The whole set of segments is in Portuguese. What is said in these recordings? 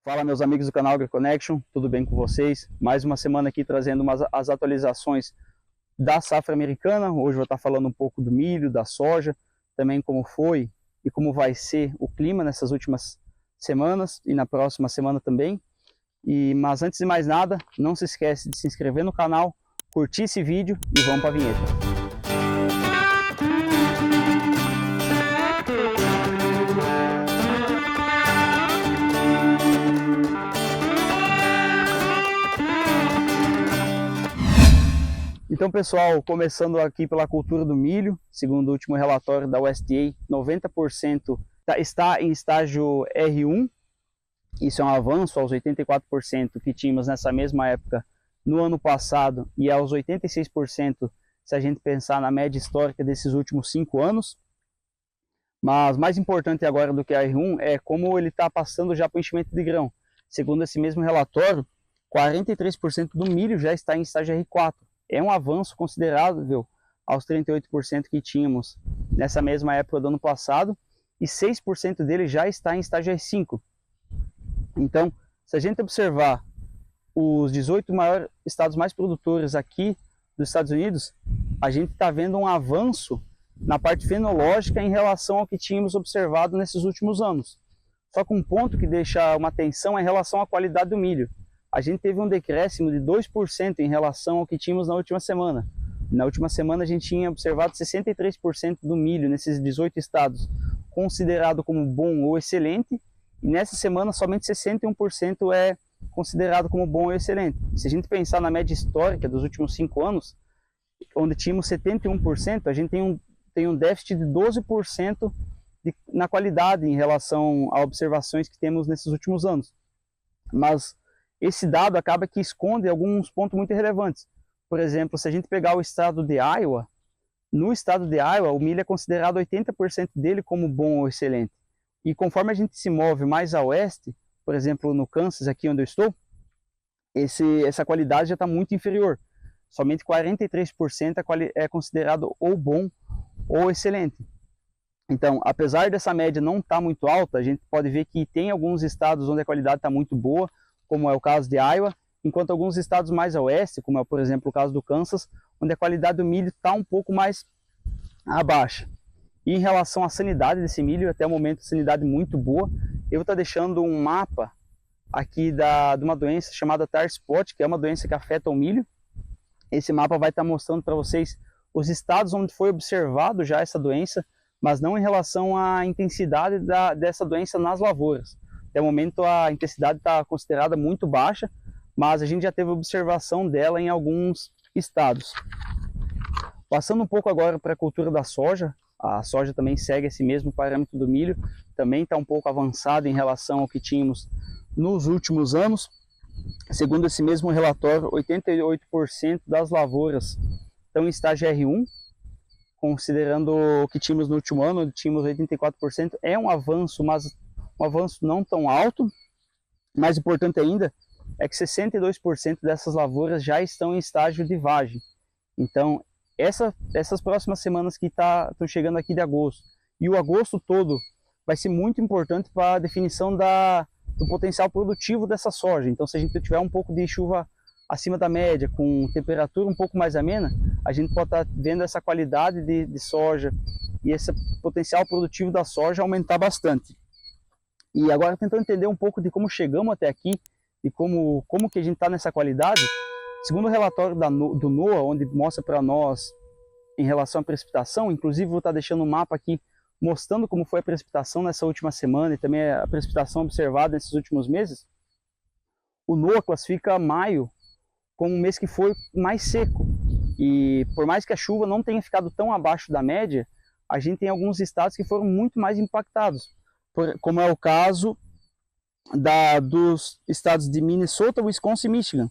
Fala, meus amigos do canal AgriConnection, tudo bem com vocês? Mais uma semana aqui trazendo as atualizações da safra americana. Hoje eu vou estar falando um pouco do milho, da soja, também como foi e como vai ser o clima nessas últimas semanas e na próxima semana também. Mas antes de mais nada, não se esquece de se inscrever no canal, curtir esse vídeo e vamos para a vinheta. Então, pessoal, começando aqui pela cultura do milho, segundo o último relatório da USDA, 90% está em estágio R1. Isso é um avanço aos 84% que tínhamos nessa mesma época no ano passado e aos 86% se a gente pensar na média histórica desses últimos 5 anos. Mas mais importante agora do que a R1 é como ele está passando já para o enchimento de grão. Segundo esse mesmo relatório, 43% do milho já está em estágio R4. É um avanço considerável aos 38% que tínhamos nessa mesma época do ano passado, e 6% dele já está em estágio R5. Então, se a gente observar os 18 maiores estados mais produtores aqui dos Estados Unidos, a gente está vendo um avanço na parte fenológica em relação ao que tínhamos observado nesses últimos anos. Só que um ponto que deixa uma atenção é em relação à qualidade do milho. A gente teve um decréscimo de 2% em relação ao que tínhamos na última semana. Na última semana a gente tinha observado 63% do milho nesses 18 estados considerado como bom ou excelente, e nessa semana somente 61% é considerado como bom ou excelente. Se a gente pensar na média histórica dos últimos 5 anos, onde tínhamos 71%, a gente tem um déficit de 12% na qualidade em relação a observações que temos nesses últimos anos. Mas esse dado acaba que esconde alguns pontos muito relevantes. Por exemplo, se a gente pegar o estado de Iowa, no estado de Iowa o milho é considerado 80% dele como bom ou excelente. E conforme a gente se move mais a oeste, por exemplo no Kansas, aqui onde eu estou, essa qualidade já está muito inferior. Somente 43% é considerado ou bom ou excelente. Então, apesar dessa média não estar muito alta, a gente pode ver que tem alguns estados onde a qualidade está muito boa, como é o caso de Iowa, enquanto alguns estados mais a oeste, como é, por exemplo, o caso do Kansas, onde a qualidade do milho está um pouco mais abaixo. E em relação à sanidade desse milho, até o momento, sanidade muito boa. Eu vou estar deixando um mapa aqui de uma doença chamada Tar Spot, que é uma doença que afeta o milho. Esse mapa vai estar mostrando para vocês os estados onde foi observado já essa doença, mas não em relação à intensidade dessa doença nas lavouras. Até o momento a intensidade está considerada muito baixa, mas a gente já teve observação dela em alguns estados. Passando um pouco agora para a cultura da soja, a soja também segue esse mesmo parâmetro do milho, também está um pouco avançada em relação ao que tínhamos nos últimos anos. Segundo esse mesmo relatório, 88% das lavouras estão em estágio R1, considerando o que tínhamos no último ano, onde tínhamos 84%, é um avanço, mas um avanço não tão alto. Mais importante ainda é que 62% dessas lavouras já estão em estágio de vagem. Então, essas próximas semanas que estão chegando aqui de agosto, e o agosto todo vai ser muito importante para a definição do potencial produtivo dessa soja. Então, se a gente tiver um pouco de chuva acima da média, com temperatura um pouco mais amena, a gente pode estar vendo essa qualidade de soja e esse potencial produtivo da soja aumentar bastante. E agora, tentando entender um pouco de como chegamos até aqui e como que a gente está nessa qualidade, segundo o relatório do NOAA, onde mostra para nós em relação à precipitação, inclusive vou estar deixando um mapa aqui mostrando como foi a precipitação nessa última semana e também a precipitação observada nesses últimos meses. O NOAA classifica maio como um mês que foi mais seco, e por mais que a chuva não tenha ficado tão abaixo da média, a gente tem alguns estados que foram muito mais impactados, como é o caso dos estados de Minnesota, Wisconsin e Michigan,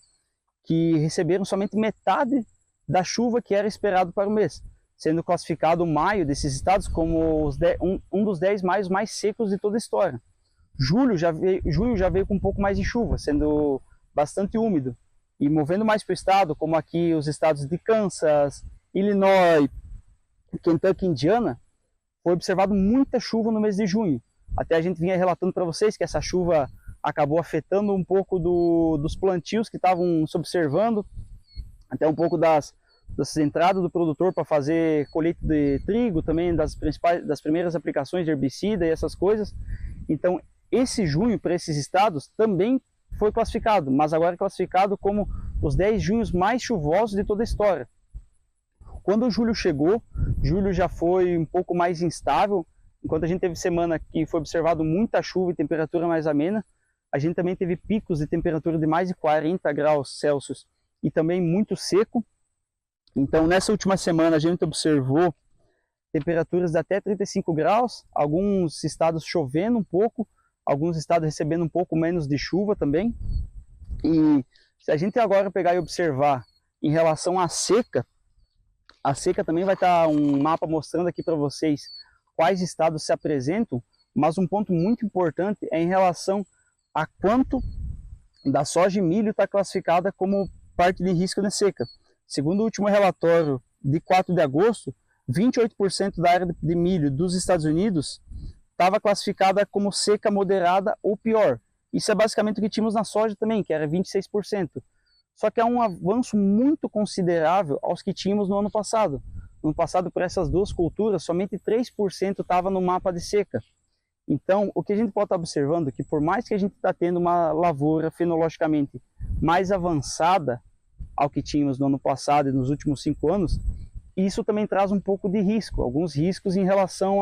que receberam somente metade da chuva que era esperado para o mês, sendo classificado o maio desses estados como um dos 10 maios mais secos de toda a história. Julho já veio com um pouco mais de chuva, sendo bastante úmido. E movendo mais para o estado, como aqui os estados de Kansas, Illinois, Kentucky e Indiana, foi observado muita chuva no mês de junho. Até a gente vinha relatando para vocês que essa chuva acabou afetando um pouco dos plantios que estavam se observando, até um pouco das entradas do produtor para fazer colheita de trigo, também das primeiras aplicações de herbicida e essas coisas. Então, esse junho para esses estados também foi classificado, mas agora é classificado como os 10 junhos mais chuvosos de toda a história. Quando o julho chegou, julho já foi um pouco mais instável. Enquanto a gente teve semana que foi observado muita chuva e temperatura mais amena, a gente também teve picos de temperatura de mais de 40 graus Celsius e também muito seco. Então, nessa última semana, a gente observou temperaturas de até 35 graus, alguns estados chovendo um pouco, alguns estados recebendo um pouco menos de chuva também. E se a gente agora pegar e observar em relação à seca, a seca também vai estar um mapa mostrando aqui para vocês quais estados se apresentam, mas um ponto muito importante é em relação a quanto da soja e milho está classificada como parte de risco de seca. Segundo o último relatório de 4 de agosto, 28% da área de milho dos Estados Unidos estava classificada como seca moderada ou pior. Isso é basicamente o que tínhamos na soja também, que era 26%. Só que é um avanço muito considerável aos que tínhamos no ano passado. No ano passado, para essas duas culturas, somente 3% estava no mapa de seca. Então, o que a gente pode estar observando é que por mais que a gente está tendo uma lavoura fenologicamente mais avançada ao que tínhamos no ano passado e nos últimos 5 anos, isso também traz um pouco de risco, alguns riscos em relação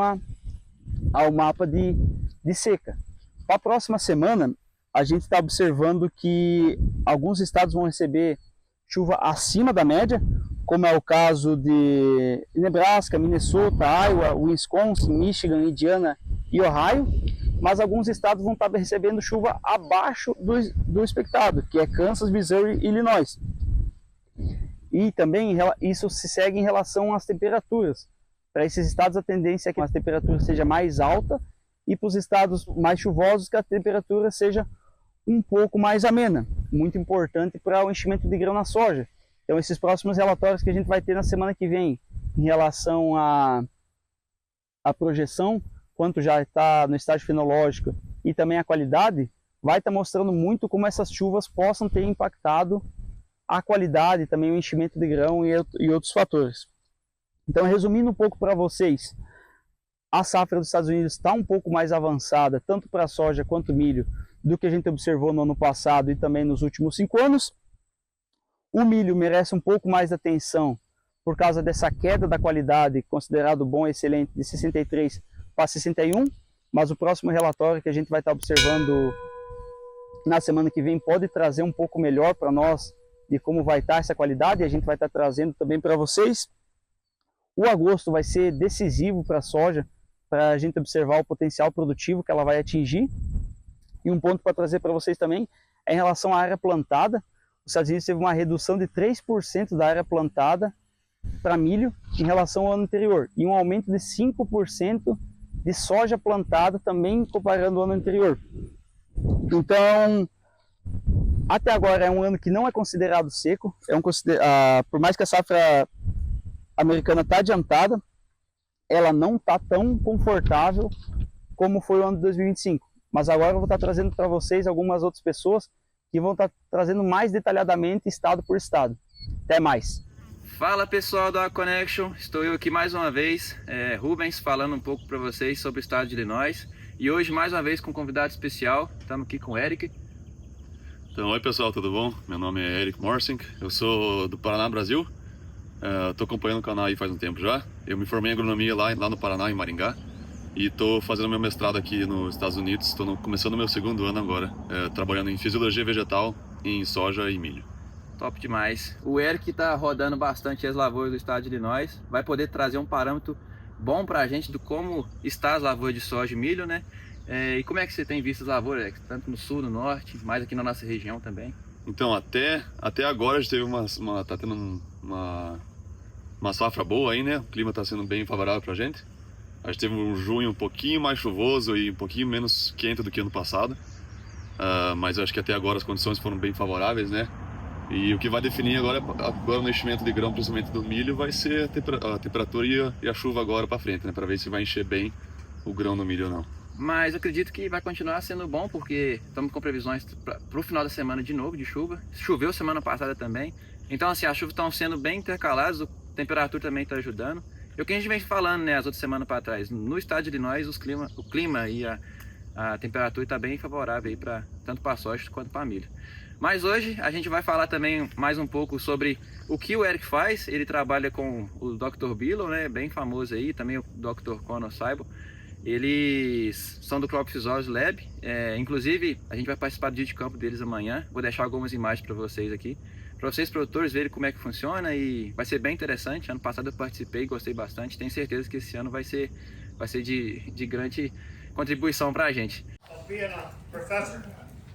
ao mapa de seca. Para a próxima semana, a gente está observando que alguns estados vão receber chuva acima da média, como é o caso de Nebraska, Minnesota, Iowa, Wisconsin, Michigan, Indiana e Ohio, mas alguns estados vão estar recebendo chuva abaixo do expectado, que é Kansas, Missouri e Illinois. E também isso se segue em relação às temperaturas. Para esses estados a tendência é que a temperatura seja mais alta e para os estados mais chuvosos que a temperatura seja um pouco mais amena, muito importante para o enchimento de grão na soja. Então esses próximos relatórios que a gente vai ter na semana que vem em relação à projeção, quanto já está no estágio fenológico e também a qualidade, vai estar mostrando muito como essas chuvas possam ter impactado a qualidade, também o enchimento de grão e outros fatores. Então, resumindo um pouco para vocês, a safra dos Estados Unidos está um pouco mais avançada, tanto para a soja quanto milho, do que a gente observou no ano passado e também nos últimos 5 anos. O milho merece um pouco mais de atenção por causa dessa queda da qualidade, considerado bom e excelente, de 63 para 61, mas o próximo relatório que a gente vai estar observando na semana que vem pode trazer um pouco melhor para nós de como vai estar essa qualidade, e a gente vai estar trazendo também para vocês. O agosto vai ser decisivo para a soja, para a gente observar o potencial produtivo que ela vai atingir. E um ponto para trazer para vocês também é em relação à área plantada. Os Estados Unidos teve uma redução de 3% da área plantada para milho em relação ao ano anterior, e um aumento de 5% de soja plantada também comparando o ano anterior. Então, até agora é um ano que não é considerado seco, por mais que a safra americana está adiantada, ela não está tão confortável como foi o ano de 2025. Mas agora eu vou estar trazendo para vocês algumas outras pessoas que vão estar trazendo mais detalhadamente estado por estado. Até mais! Fala pessoal do AgroConnection, estou eu aqui mais uma vez, Rubens, falando um pouco para vocês sobre o estado de Illinois. E hoje mais uma vez com um convidado especial, estamos aqui com o Eric. Então, oi pessoal, tudo bom? Meu nome é Eric Morsink, eu sou do Paraná, Brasil. Estou acompanhando o canal aí faz um tempo já. Eu me formei em agronomia lá no Paraná, em Maringá. E estou fazendo meu mestrado aqui nos Estados Unidos, estou começando meu 2º ano agora, trabalhando em fisiologia vegetal, em soja e milho. Top demais. O Eric está rodando bastante as lavouras do estado de Illinois, vai poder trazer um parâmetro bom para a gente de como está as lavouras de soja e milho, né? E como é que você tem visto as lavouras, Eric? Tanto no sul, no norte, mais aqui na nossa região também? Então, até agora a gente teve tá tendo uma safra boa aí, né? O clima está sendo bem favorável para a gente. A gente teve um junho um pouquinho mais chuvoso e um pouquinho menos quente do que ano passado. Mas eu acho que até agora as condições foram bem favoráveis, né? E o que vai definir agora no enchimento de grão, principalmente do milho, vai ser a temperatura e a chuva agora para frente, né? Para ver se vai encher bem o grão no milho ou não. mas eu acredito que vai continuar sendo bom, porque estamos com previsões para o final da semana de novo de chuva. Choveu semana passada também, então assim, as chuvas estão sendo bem intercaladas, a temperatura também está ajudando. E o que a gente vem falando, né, as outras semanas para trás, no estado de Illinois o clima e a temperatura está bem favorável aí tanto para soja quanto para milho. Mas hoje a gente vai falar também mais um pouco sobre o que o Eric faz. Ele trabalha com o Dr. Billow, né, bem famoso aí, também o Dr. Conor Seibel. Eles são do Crop Physiology Lab, inclusive a gente vai participar do dia de campo deles amanhã. Vou deixar algumas imagens para vocês aqui, para vocês produtores verem como é que funciona, e vai ser bem interessante. Ano passado eu participei e gostei bastante, tenho certeza que esse ano vai ser de grande contribuição para a gente. Being a professor,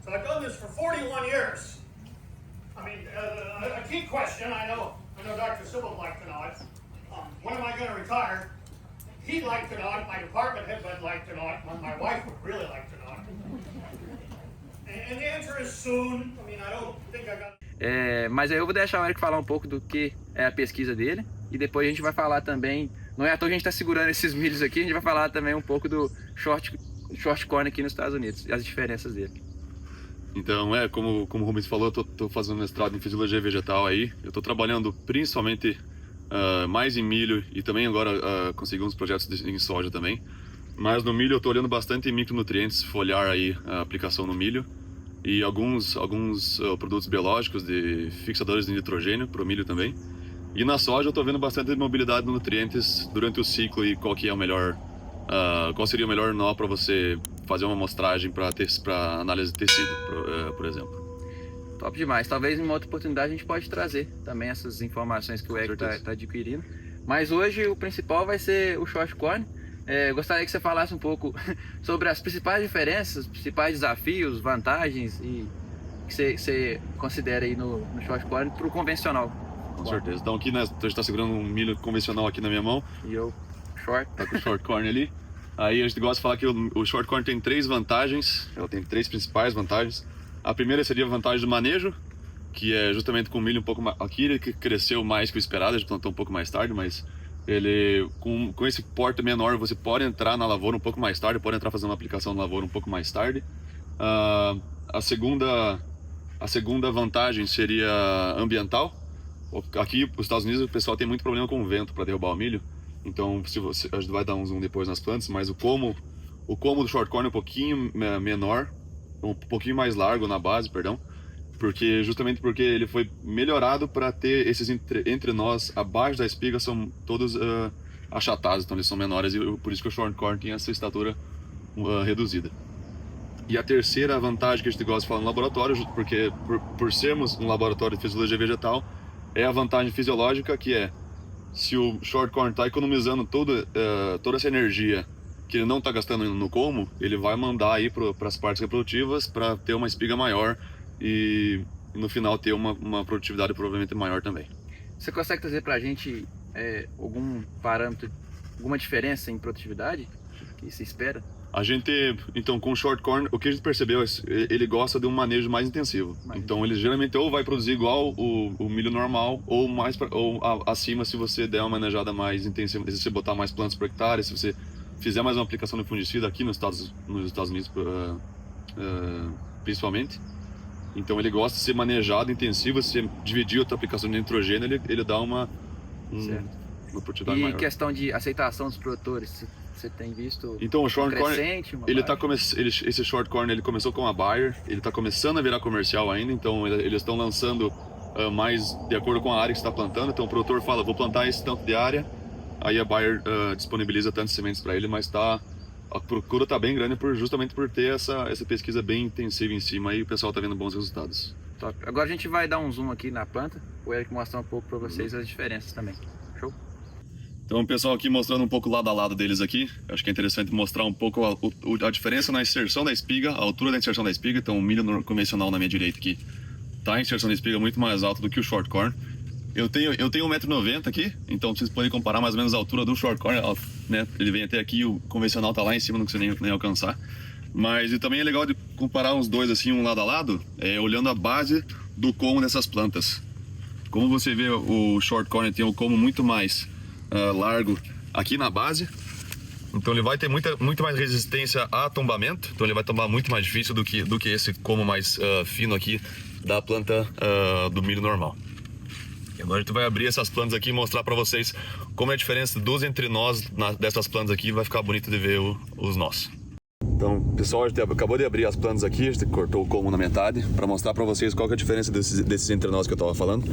so I've done this for 41 years. I mean, a key question, I know Dr. Sybil would like to know it. When am I going to retire? He'd like to know it, my department head would like to know it, my wife would really like to know it. And the answer is soon. I mean, I don't think I got... Mas aí eu vou deixar o Eric falar um pouco do que é a pesquisa dele, e depois a gente vai falar também, não é à toa que a gente está segurando esses milhos aqui, a gente vai falar também um pouco do short corn aqui nos Estados Unidos e as diferenças dele. Então, como o Rubens falou, eu tô fazendo mestrado em fisiologia vegetal aí. Eu tô trabalhando principalmente mais em milho, e também agora consegui uns projetos em soja também. Mas no milho eu tô olhando bastante em micronutrientes foliar aí, a aplicação no milho. E alguns produtos biológicos de fixadores de nitrogênio para o milho também. E na soja eu tô vendo bastante mobilidade de nutrientes durante o ciclo, e qual que é o melhor, qual seria o melhor nó para você fazer uma amostragem para análise de tecido, por exemplo. Top demais. Talvez em uma outra oportunidade a gente pode trazer também essas informações que o Eric está adquirindo. Mas hoje o principal vai ser o short corn. Gostaria que você falasse um pouco sobre as principais diferenças, os principais desafios, vantagens e que você considera aí no short corn para o convencional. Com certeza. Então aqui, né, a gente está segurando um milho convencional aqui na minha mão. E eu short. Tá com o short corn ali. Aí a gente gosta de falar que o short corn tem 3 vantagens. Ela tem 3 principais vantagens. A primeira seria a vantagem do manejo, que é justamente com o milho um pouco mais... Aqui ele cresceu mais que o esperado, a gente plantou um pouco mais tarde, mas ele com esse porte menor você pode entrar na lavoura um pouco mais tarde, pode entrar fazendo uma aplicação na lavoura um pouco mais tarde. A segunda vantagem seria ambiental. Aqui nos Estados Unidos o pessoal tem muito problema com o vento para derrubar o milho. Então a gente vai dar um zoom depois nas plantas, mas o como do short corn é um pouquinho menor, um pouquinho mais largo na base, perdão, justamente porque ele foi melhorado para ter esses entrenós abaixo da espiga, são todos achatados, então eles são menores, e por isso que o short corn tem essa estatura reduzida. E a terceira vantagem que a gente gosta de falar no laboratório, porque por sermos um laboratório de fisiologia vegetal, é a vantagem fisiológica, que é se o short corn está economizando toda essa energia que ele não está gastando no como, ele vai mandar aí para as partes reprodutivas para ter uma espiga maior e no final ter uma produtividade provavelmente maior também. Você consegue trazer para a gente algum parâmetro, alguma diferença em produtividade que se espera? A gente, então, com o short corn, o que a gente percebeu é que ele gosta de um manejo mais intensivo. Então ele geralmente ou vai produzir igual o milho normal, ou acima se você der uma manejada mais intensiva, se você botar mais plantas por hectare, se você fizer mais uma aplicação de fungicida aqui nos Estados Unidos principalmente. Então ele gosta de ser manejado intensivo. Se você dividir outra aplicação de nitrogênio, ele dá uma produtividade maior. E questão de aceitação dos produtores, você tem visto então, o short corn, esse short corn ele começou com a Bayer, ele está começando a virar comercial ainda, então eles estão lançando mais de acordo com a área que está plantando. Então o produtor fala, vou plantar esse tanto de área, aí a Bayer disponibiliza tantas sementes para ele, mas a procura está bem grande justamente por ter essa pesquisa bem intensiva em cima, e o pessoal está vendo bons resultados. Top. Agora a gente vai dar um zoom aqui na planta, o Eric mostrar um pouco para vocês as diferenças também. Show? Então o pessoal aqui mostrando um pouco lado a lado deles aqui. Acho que é interessante mostrar um pouco a diferença na inserção da espiga, a altura da inserção da espiga. Então o milho convencional na minha direita aqui tá a inserção da espiga muito mais alta do que o short corn. Eu tenho 1,90 m aqui, então vocês podem comparar mais ou menos a altura do short corn, né? Ele vem até aqui, o convencional tá lá em cima, não consegue nem alcançar. Mas e também é legal de comparar os dois assim, um lado a lado, olhando a base do como dessas plantas. Como você vê, o short corn tem um como muito mais largo aqui na base, Então ele vai ter muito mais resistência a tombamento. Então ele vai tombar muito mais difícil do que esse como mais fino aqui da planta do milho normal. E agora a gente vai abrir essas plantas aqui e mostrar para vocês como é a diferença dos entrenós dessas plantas aqui. Vai ficar bonito de ver os nós. Então, pessoal, a gente acabou de abrir as plantas aqui, a gente cortou o colmo na metade para mostrar para vocês qual que é a diferença desses entrenós que eu estava falando.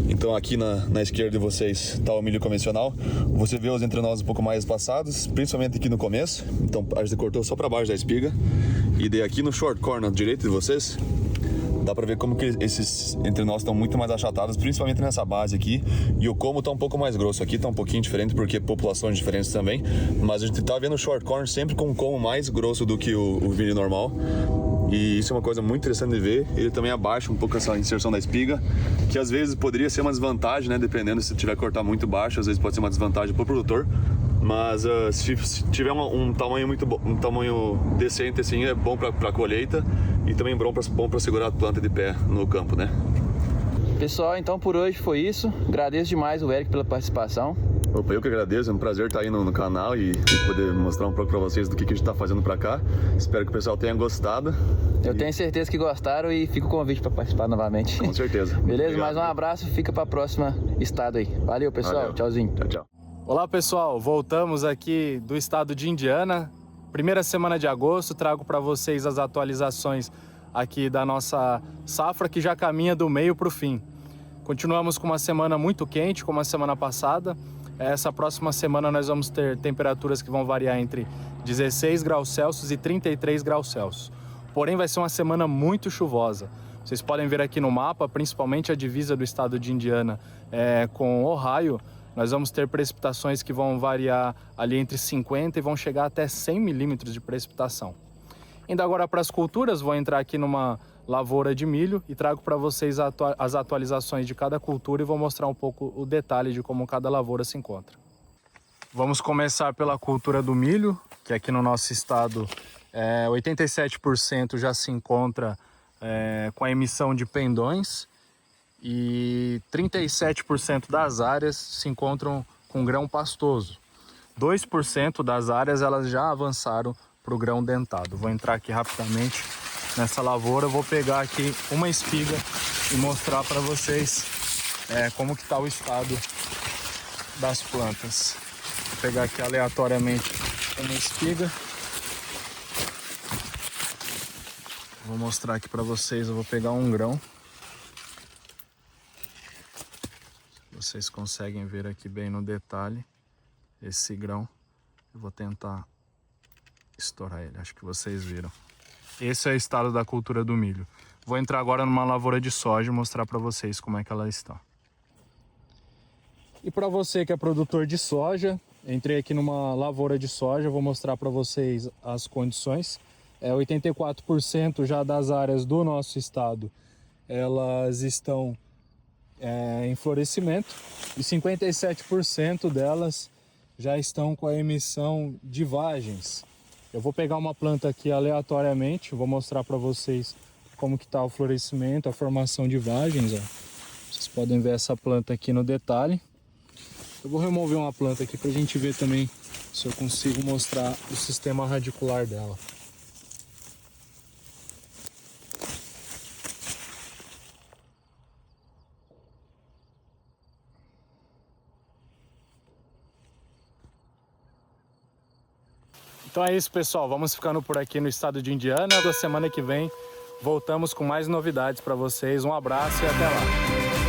Então aqui na esquerda de vocês está o milho convencional. Você vê os entrenós um pouco mais espaçados, principalmente aqui no começo. Então a gente cortou só para baixo da espiga. E daí aqui no short corner direito de vocês, dá para ver como que esses entrenós estão muito mais achatados, principalmente nessa base aqui. E o como está um pouco mais grosso. Aqui está um pouquinho diferente porque populações diferentes também. Mas a gente está vendo o short corner sempre com um como mais grosso do que o milho normal. E isso é uma coisa muito interessante de ver. Ele também abaixa um pouco essa inserção da espiga, que às vezes poderia ser uma desvantagem, né? Dependendo, se tiver que cortar muito baixo, às vezes pode ser uma desvantagem para o produtor. Mas se tiver um tamanho muito bom, um tamanho decente assim, é bom para a colheita e também bom para segurar a planta de pé no campo, né? Pessoal, então por hoje foi isso. Agradeço demais o Eric pela participação. Opa, eu que agradeço, é um prazer estar aí no canal e poder mostrar um pouco para vocês do que a gente está fazendo para cá. Espero que o pessoal tenha gostado. Eu tenho certeza que gostaram e fica o convite para participar novamente. Com certeza. Beleza? Obrigado. Mais um abraço, fica para a próxima estado aí. Valeu, pessoal. Valeu. Tchauzinho. Tchau, tchau. Olá pessoal, voltamos aqui do estado de Indiana. Primeira semana de agosto, trago para vocês as atualizações aqui da nossa safra que já caminha do meio para o fim. Continuamos com uma semana muito quente, como a semana passada. Essa próxima semana nós vamos ter temperaturas que vão variar entre 16 graus Celsius e 33 graus Celsius. Porém vai ser uma semana muito chuvosa. Vocês podem ver aqui no mapa, principalmente a divisa do estado de Indiana com Ohio. Nós vamos ter precipitações que vão variar ali entre 50 e vão chegar até 100 milímetros de precipitação. Indo agora para as culturas, vou entrar aqui numa lavoura de milho e trago para vocês as atualizações de cada cultura e vou mostrar um pouco o detalhe de como cada lavoura se encontra. Vamos começar pela cultura do milho, que aqui no nosso estado 87% já se encontra com a emissão de pendões. E 37% das áreas se encontram com grão pastoso. 2% das áreas elas já avançaram para o grão dentado. Vou entrar aqui rapidamente nessa lavoura, vou pegar aqui uma espiga e mostrar para vocês como que está o estado das plantas. Vou pegar aqui aleatoriamente uma espiga. Vou mostrar aqui para vocês, eu vou pegar um grão. Vocês conseguem ver aqui bem no detalhe esse grão. Eu vou tentar estourar ele, acho que vocês viram. Esse é o estado da cultura do milho. Vou entrar agora numa lavoura de soja e mostrar para vocês como é que ela está. E para você que é produtor de soja, entrei aqui numa lavoura de soja, vou mostrar para vocês as condições. 84% já das áreas do nosso estado, elas estão em florescimento e 57% delas já estão com a emissão de vagens. Eu vou pegar uma planta aqui aleatoriamente, vou mostrar para vocês como que está o florescimento, a formação de vagens. Ó. Vocês podem ver essa planta aqui no detalhe. Eu vou remover uma planta aqui para a gente ver também se eu consigo mostrar o sistema radicular dela. Então é isso, pessoal, vamos ficando por aqui no estado de Indiana. Da semana que vem voltamos com mais novidades para vocês. Um abraço e até lá!